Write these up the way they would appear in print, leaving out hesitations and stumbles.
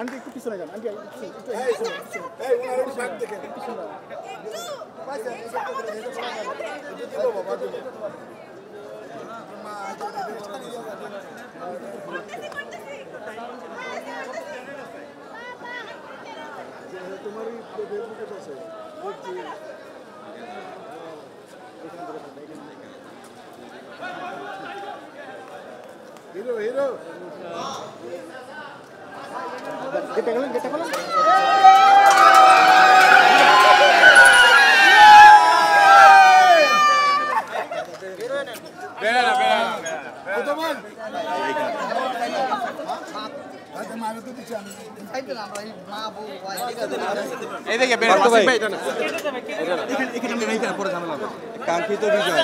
Aunty একটু পিছনে যান, আন্টি হিরো হিরো গেটটা খোলেন, গেটটা খোলেন। কাঙ্ক্ষিত বিজয়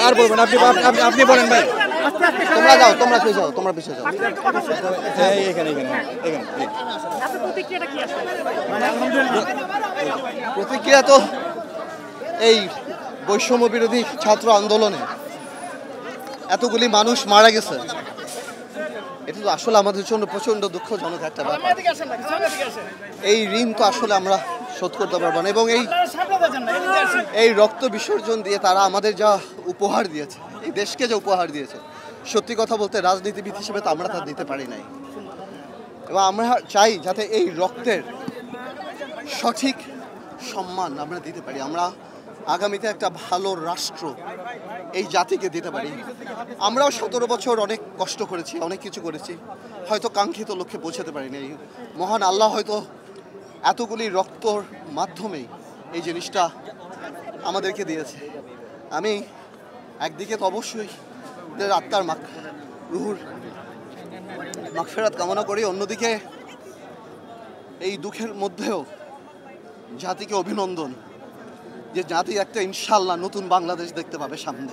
আর বলবেন আপনি বলেন ভাই। তোমরা যাও, তোমরা পিছিয়ে যাও, তোমরা পিছিয়ে যাও। এখানে প্রতিক্রিয়া তো এই বৈষম্য বিরোধী ছাত্র আন্দোলনে এতগুলি মানুষ মারা গেছে, এটা তো আসলে আমাদের জন্য প্রচন্ড দুঃখজনক একটা ব্যাপার। এই ঋণ তো আসলে আমরা শোধ করতে পারবো না, এবং এই রক্ত বিসর্জন দিয়ে তারা আমাদের যা উপহার দিয়েছে, এই দেশকে যা উপহার দিয়েছে, সত্যি কথা বলতে রাজনীতিবিদ হিসেবে তো আমরা তা দিতে পারি নাই। এবং আমরা চাই যাতে এই রক্তের সঠিক সম্মান আমরা দিতে পারি, আমরা আগামীতে একটা ভালো রাষ্ট্র এই জাতিকে দিতে পারি। আমরাও 17 বছর অনেক কষ্ট করেছি, অনেক কিছু করেছি, হয়তো কাঙ্ক্ষিত লক্ষ্যে পৌঁছাতে পারিনি। মহান আল্লাহ হয়তো এতগুলি রক্তর মাধ্যমেই এই জিনিসটা আমাদেরকে দিয়েছে। আমি একদিকে তো অবশ্যই আত্মার রুহুর মাগফিরাত কামনা করি, অন্যদিকে এই দুঃখের মধ্যেও জাতিকে অভিনন্দন যে জাতি একটা ইনশাআল্লাহ নতুন বাংলাদেশ দেখতে পাবে সামনে।